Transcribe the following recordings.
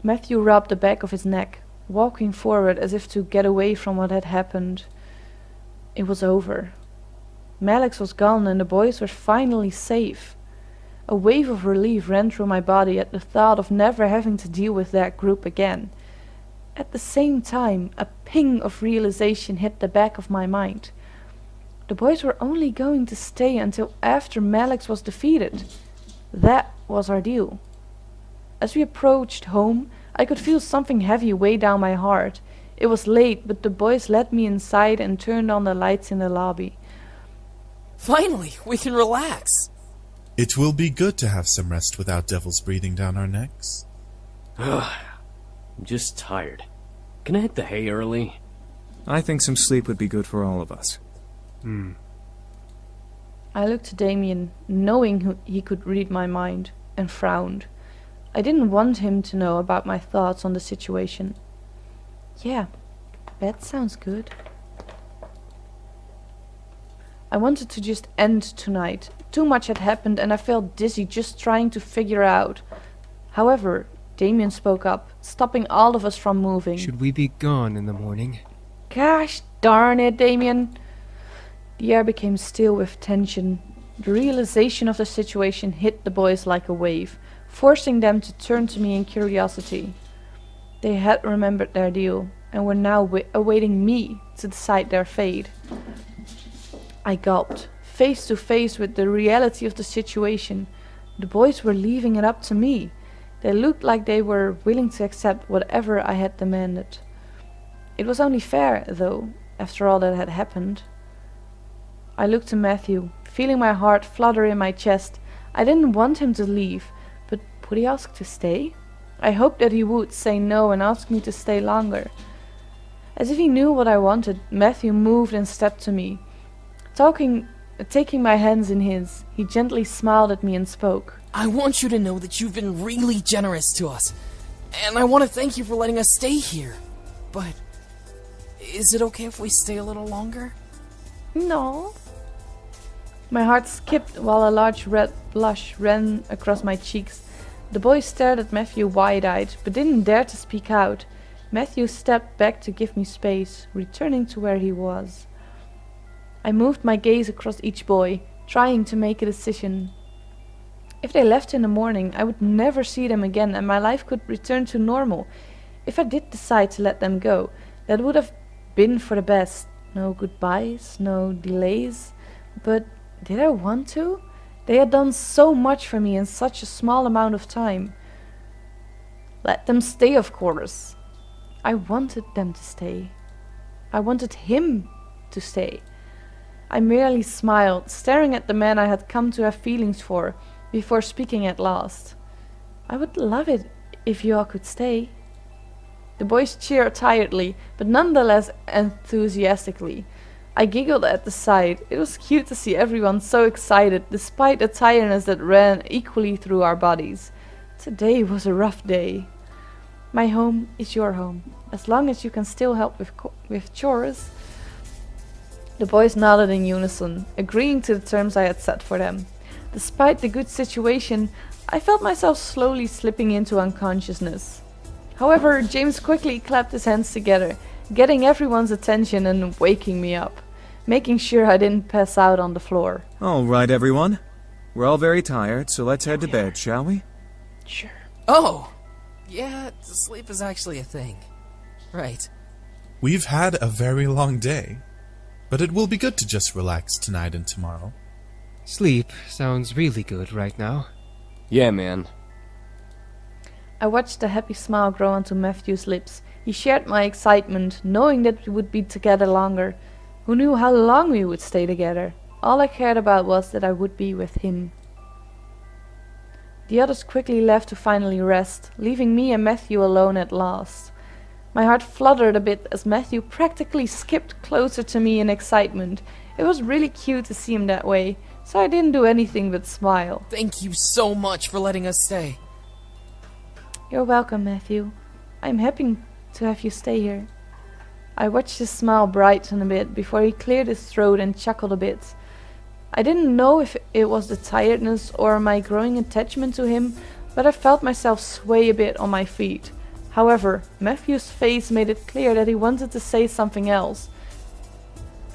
Matthew rubbed the back of his neck, walking forward as if to get away from what had happened. It was over. Malex was gone and the boys were finally safe. A wave of relief ran through my body at the thought of never having to deal with that group again. At the same time, a ping of realization hit the back of my mind. The boys were only going to stay until after Malex was defeated. That was our deal. As we approached home, I could feel something heavy weigh down my heart. It was late, but the boys led me inside and turned on the lights in the lobby. Finally, we can relax. It will be good to have some rest without devils breathing down our necks. I'm just tired. Can I hit the hay early? I think some sleep would be good for all of us. I looked to Damien, knowing he could read my mind, and frowned. I didn't want him to know about my thoughts on the situation. Yeah, bed sounds good. I wanted to just end tonight. Too much had happened and I felt dizzy just trying to figure out. However, Damien spoke up, stopping all of us from moving. Should we be gone in the morning? Gosh darn it, Damien. The air became still with tension. The realization of the situation hit the boys like a wave, forcing them to turn to me in curiosity. They had remembered their deal and were now awaiting me to decide their fate. I gulped, face to face with the reality of the situation. The boys were leaving it up to me. They looked like they were willing to accept whatever I had demanded. It was only fair, though, after all that had happened. I looked to Matthew, feeling my heart flutter in my chest. I didn't want him to leave, but would he ask to stay? I hoped that he would say no and ask me to stay longer. As if he knew what I wanted, Matthew moved and stepped to me. Taking my hands in his, he gently smiled at me and spoke. I want you to know that you've been really generous to us, and I want to thank you for letting us stay here. But is it okay if we stay a little longer? No. My heart skipped while a large red blush ran across my cheeks. The boy stared at Matthew wide-eyed, but didn't dare to speak out. Matthew stepped back to give me space, returning to where he was. I moved my gaze across each boy, trying to make a decision. If they left in the morning, I would never see them again and my life could return to normal. If I did decide to let them go, that would have been for the best. No goodbyes, no delays. But did I want to? They had done so much for me in such a small amount of time. Let them stay, of course. I wanted them to stay. I wanted him to stay. I merely smiled, staring at the man I had come to have feelings for, before speaking at last. I would love it if you all could stay. The boys cheered tiredly, but nonetheless enthusiastically. I giggled at the sight. It was cute to see everyone so excited, despite the tiredness that ran equally through our bodies. Today was a rough day. My home is your home, as long as you can still help with chores. The boys nodded in unison, agreeing to the terms I had set for them. Despite the good situation, I felt myself slowly slipping into unconsciousness. However, James quickly clapped his hands together, getting everyone's attention and waking me up, making sure I didn't pass out on the floor. All right, everyone. We're all very tired, so let's head to bed, shall we? Sure. Oh! Yeah, sleep is actually a thing. Right. We've had a very long day, but it will be good to just relax tonight and tomorrow. Sleep sounds really good right now. Yeah, man. I watched the happy smile grow onto Matthew's lips. He shared my excitement, knowing that we would be together longer. Who knew how long we would stay together? All I cared about was that I would be with him. The others quickly left to finally rest, leaving me and Matthew alone at last. My heart fluttered a bit as Matthew practically skipped closer to me in excitement. It was really cute to see him that way, so I didn't do anything but smile. Thank you so much for letting us stay. You're welcome, Matthew. I'm happy to have you stay here. I watched his smile brighten a bit before he cleared his throat and chuckled a bit. I didn't know if it was the tiredness or my growing attachment to him, but I felt myself sway a bit on my feet. However, Matthew's face made it clear that he wanted to say something else,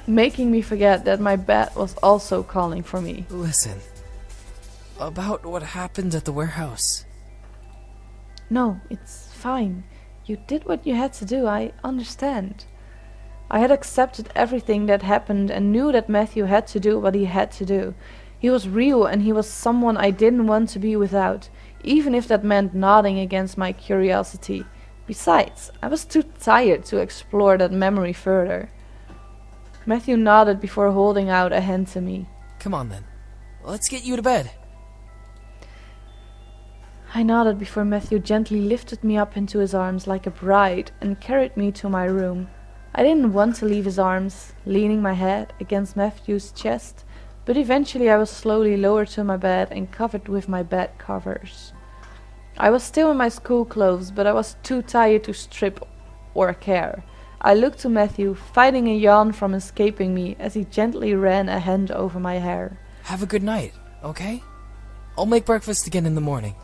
making me forget that my bed was also calling for me. Listen, about what happened at the warehouse. No, it's fine. You did what you had to do, I understand. I had accepted everything that happened and knew that Matthew had to do what he had to do. He was real and he was someone I didn't want to be without, even if that meant nodding against my curiosity. Besides, I was too tired to explore that memory further. Matthew nodded before holding out a hand to me. Come on then, let's get you to bed. I nodded before Matthew gently lifted me up into his arms like a bride and carried me to my room. I didn't want to leave his arms, leaning my head against Matthew's chest, but eventually I was slowly lowered to my bed and covered with my bed covers. I was still in my school clothes, but I was too tired to strip or care. I looked to Matthew, fighting a yawn from escaping me as he gently ran a hand over my hair. Have a good night, okay? I'll make breakfast again in the morning.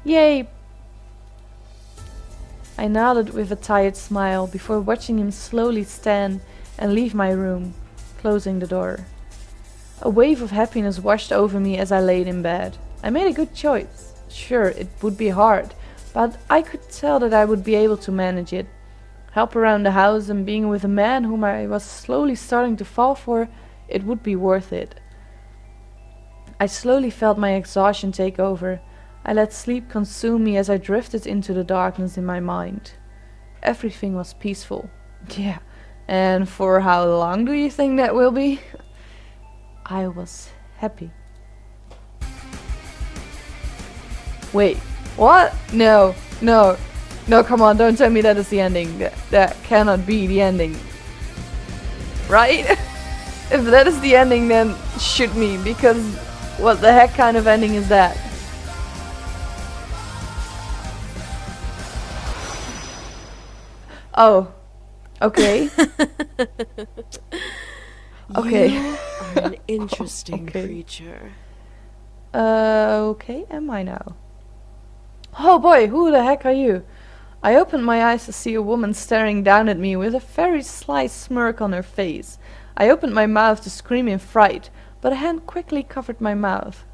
Yay! I nodded with a tired smile before watching him slowly stand and leave my room, closing the door. A wave of happiness washed over me as I laid in bed. I made a good choice. Sure, it would be hard, but I could tell that I would be able to manage it. Help around the house and being with a man whom I was slowly starting to fall for, it would be worth it. I slowly felt my exhaustion take over. I let sleep consume me as I drifted into the darkness in my mind. Everything was peaceful. Yeah, and for how long do you think that will be? I was happy. Wait, what? No, come on, don't tell me that is the ending. That cannot be the ending. Right? If that is the ending, then shoot me, because what the heck kind of ending is that? Oh, okay. Okay. You are an interesting Okay. creature. Okay, am I now? Oh boy, who the heck are you? I opened my eyes to see a woman staring down at me with a very sly smirk on her face. I opened my mouth to scream in fright, but a hand quickly covered my mouth.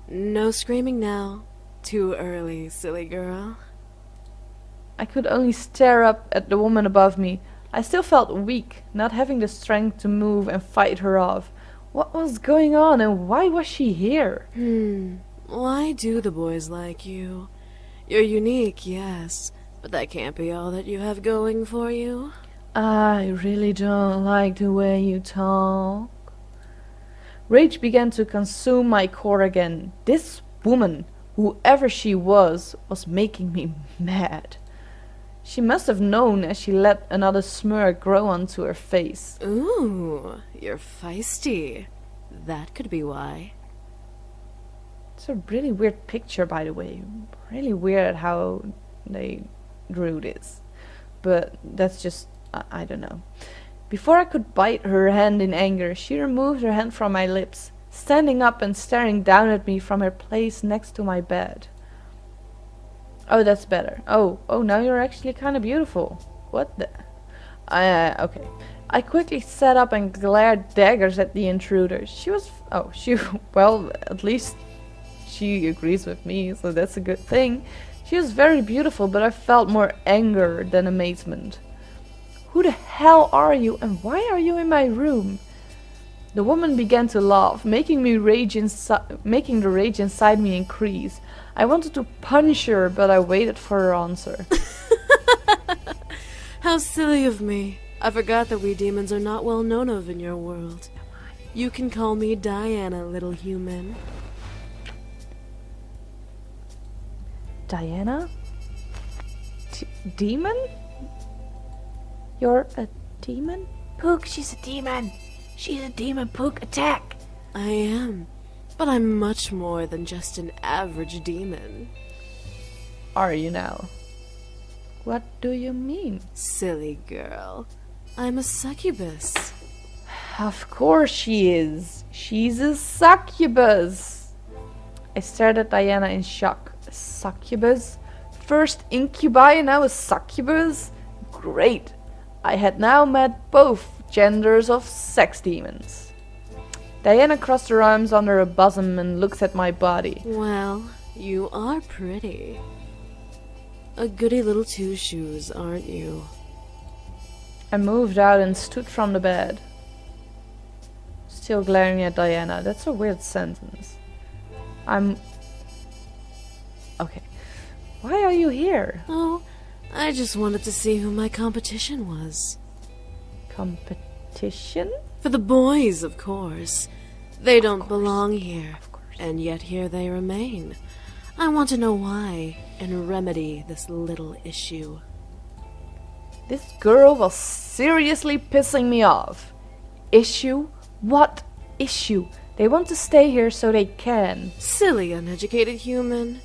No screaming now. Too early, silly girl. I could only stare up at the woman above me. I still felt weak, not having the strength to move and fight her off. What was going on and why was she here? Why do the boys like you? You're unique, yes, but that can't be all that you have going for you. I really don't like the way you talk. Rage began to consume my core again. This woman, whoever she was making me mad. She must have known as she let another smirk grow onto her face. Ooh, you're feisty. That could be why. It's a really weird picture, by the way. Really weird how they drew this. But that's just, I don't know. Before I could bite her hand in anger, she removed her hand from my lips, standing up and staring down at me from her place next to my bed. Oh, that's better. Oh, now you're actually kind of beautiful. What the? Okay. I quickly sat up and glared daggers at the intruder. Well, at least she agrees with me, so that's a good thing. She was very beautiful, but I felt more anger than amazement. Who the hell are you, and why are you in my room? The woman began to laugh, making the rage inside me increase. I wanted to punch her, but I waited for her answer. How silly of me. I forgot that we demons are not well known of in your world. You can call me Diana, little human. Diana? Demon? You're a demon? Pook, she's a demon. She's a demon, Pook. Attack! I am, but I'm much more than just an average demon. Are you now? What do you mean? Silly girl. I'm a succubus. Of course she is. She's a succubus. I stared at Diana in shock. A succubus? first incubi and now a succubus? Great. I had now met both genders of sex demons. Diana crossed her arms under her bosom and looked at my body. Well, you are pretty. A goody little two shoes, aren't you? I moved out and stood from the bed. Still glaring at Diana. That's a weird sentence. Okay. Why are you here? Oh, I just wanted to see who my competition was. Competition? For the boys, of course. They don't belong here, and yet here they remain. I want to know why, and remedy this little issue. This girl was seriously pissing me off. Issue? What issue? They want to stay here so they can. Silly, uneducated human.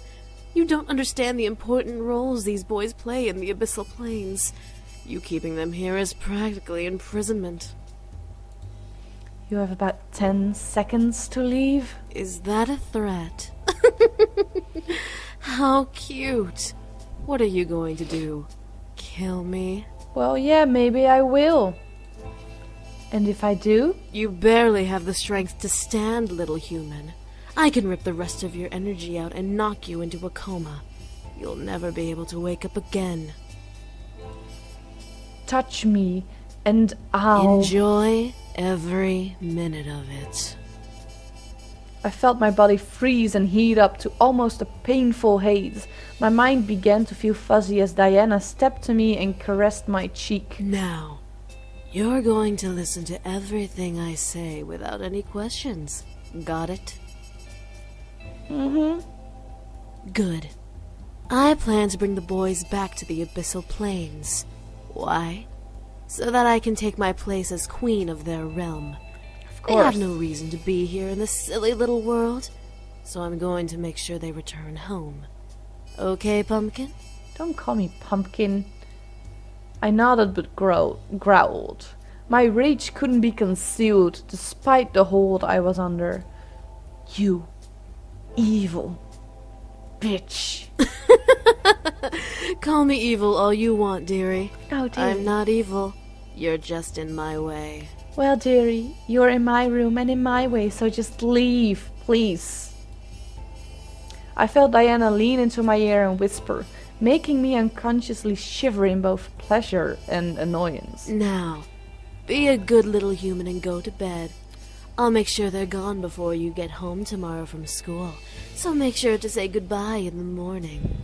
You don't understand the important roles these boys play in the abyssal planes. You keeping them here is practically imprisonment. You have about 10 seconds to leave. Is that a threat? How cute. What are you going to do? Kill me? Well, yeah, maybe I will. And if I do? You barely have the strength to stand, little human. I can rip the rest of your energy out and knock you into a coma. You'll never be able to wake up again. Touch me, and I'll... Enjoy every minute of it. I felt my body freeze and heat up to almost a painful haze. My mind began to feel fuzzy as Diana stepped to me and caressed my cheek. Now, you're going to listen to everything I say without any questions. Got it? Mm-hmm. Good. I plan to bring the boys back to the abyssal planes. Why? So that I can take my place as queen of their realm. They have no reason to be here in this silly little world, so I'm going to make sure they return home. Okay, Pumpkin? Don't call me Pumpkin. I nodded but growled. My rage couldn't be concealed, despite the hold I was under. You evil bitch. Call me evil all you want, dearie. Oh, dear. I'm not evil. You're just in my way. Well, dearie, you're in my room and in my way, so just leave, please. I felt Diana lean into my ear and whisper, making me unconsciously shiver in both pleasure and annoyance. Now, be a good little human and go to bed. I'll make sure they're gone before you get home tomorrow from school, so make sure to say goodbye in the morning.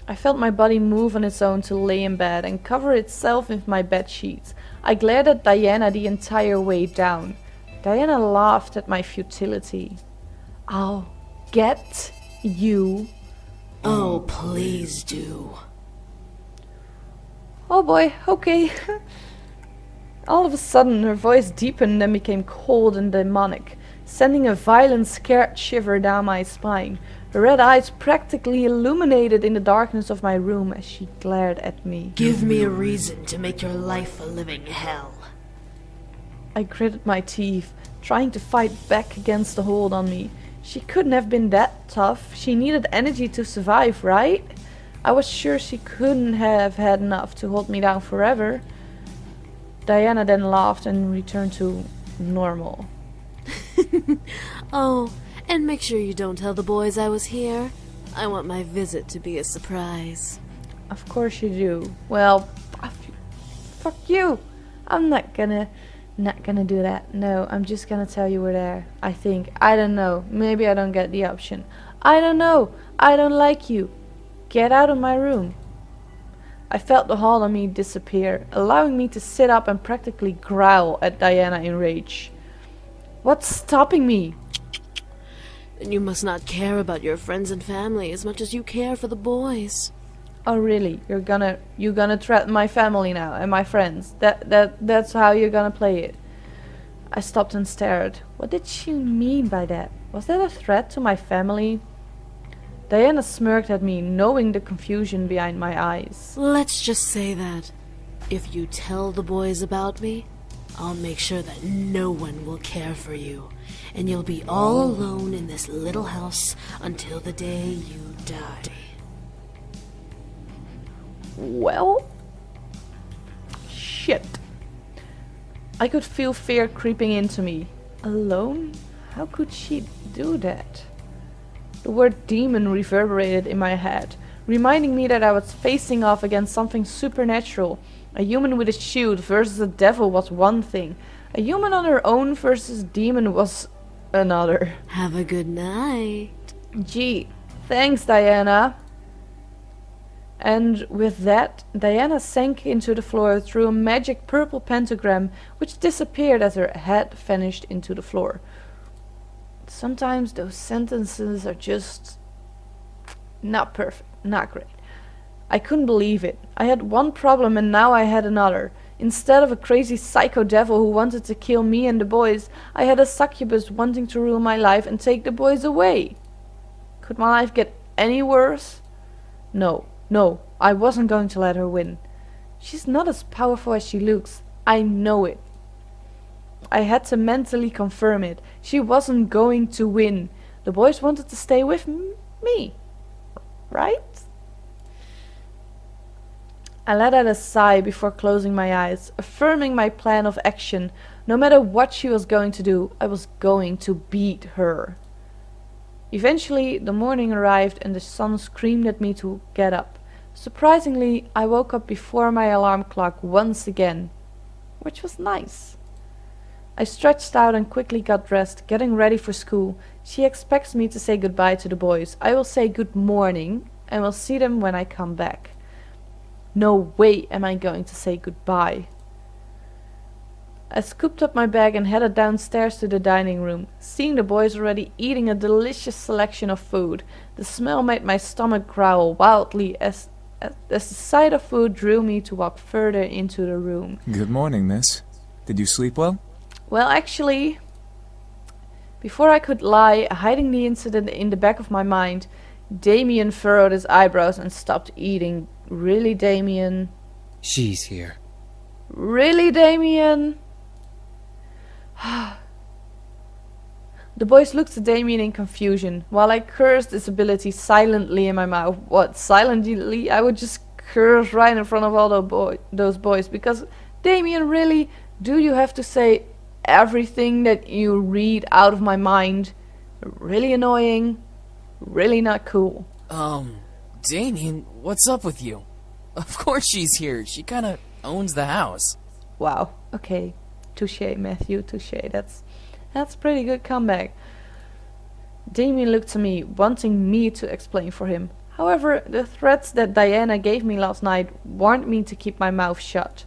I felt my body move on its own to lay in bed and cover itself with my bed sheets. I glared at Diana the entire way down. Diana laughed at my futility. I'll get you. Oh, please do. Oh boy, okay. All of a sudden, her voice deepened and became cold and demonic, sending a violent, scared shiver down my spine. Her red eyes practically illuminated in the darkness of my room as she glared at me. Give me a reason to make your life a living hell. I gritted my teeth, trying to fight back against the hold on me. She couldn't have been that tough. She needed energy to survive, right? I was sure she couldn't have had enough to hold me down forever. Diana then laughed and returned to normal. Oh, and make sure you don't tell the boys I was here. I want my visit to be a surprise. Of course you do. Well, fuck you. I'm not gonna do that. No, I'm just gonna tell you we're there. I think. I don't know. Maybe I don't get the option. I don't know. I don't like you. Get out of my room. I felt the hold on me disappear, allowing me to sit up and practically growl at Diana in rage. What's stopping me? Then you must not care about your friends and family as much as you care for the boys. Oh really? You're gonna threaten my family now and my friends? That's how you're gonna play it? I stopped and stared. What did she mean by that? Was that a threat to my family? Diana smirked at me, knowing the confusion behind my eyes. Let's just say that if you tell the boys about me, I'll make sure that no one will care for you, and you'll be all alone in this little house until the day you die. Well, shit. I could feel fear creeping into me. Alone? How could she do that? The word demon reverberated in my head, reminding me that I was facing off against something supernatural. A human with a shield versus a devil was one thing. A human on her own versus a demon was another. Have a good night. Gee, thanks, Diana. And with that, Diana sank into the floor through a magic purple pentagram, which disappeared as her head vanished into the floor. Sometimes those sentences are just not perfect, not great. I couldn't believe it. I had one problem and now I had another. Instead of a crazy psycho devil who wanted to kill me and the boys, I had a succubus wanting to rule my life and take the boys away. Could my life get any worse? No, I wasn't going to let her win. She's not as powerful as she looks. I know it. I had to mentally confirm it. She wasn't going to win. The boys wanted to stay with me. Right? I let out a sigh before closing my eyes, affirming my plan of action. No matter what she was going to do, I was going to beat her. Eventually, the morning arrived and the sun screamed at me to get up. Surprisingly, I woke up before my alarm clock once again, which was nice. I stretched out and quickly got dressed, getting ready for school. She expects me to say goodbye to the boys. I will say good morning and will see them when I come back. No way am I going to say goodbye. I scooped up my bag and headed downstairs to the dining room, seeing the boys already eating a delicious selection of food. The smell made my stomach growl wildly as the sight of food drew me to walk further into the room. Good morning, miss. Did you sleep well? Well, actually, before I could lie, hiding the incident in the back of my mind, Damien furrowed his eyebrows and stopped eating. Really, Damien? She's here. Really, Damien? The boys looked at Damien in confusion, while I cursed his ability silently in my mouth. What, silently? I would just curse right in front of all those boys, because, Damien, really, do you have to say everything that you read out of my mind? Really annoying, really not cool. Damien, what's up with you? Of course she's here. She kinda owns the house. Wow, okay. Touché, Matthew, touché. That's pretty good comeback. Damien looked to me, wanting me to explain for him. However, the threats that Diana gave me last night warned me to keep my mouth shut.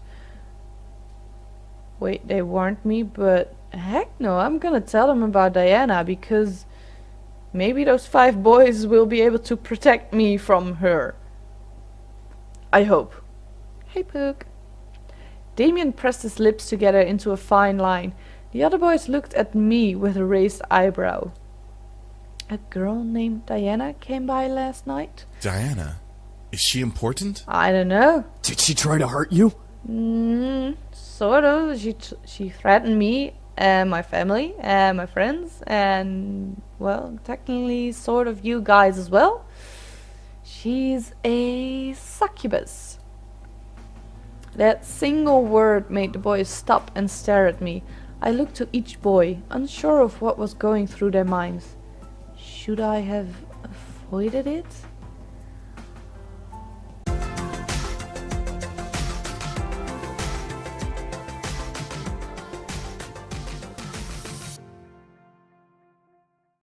Wait, they warned me, but heck no, I'm gonna tell them about Diana, because maybe those 5 boys will be able to protect me from her. I hope. Hey, Pook. Damien pressed his lips together into a fine line. The other boys looked at me with a raised eyebrow. A girl named Diana came by last night? Diana? Is she important? I don't know. Did she try to hurt you? Sort of. She threatened me and my family and my friends and, well, technically sort of you guys as well. She's a succubus. That single word made the boys stop and stare at me. I looked to each boy, unsure of what was going through their minds. Should I have avoided it?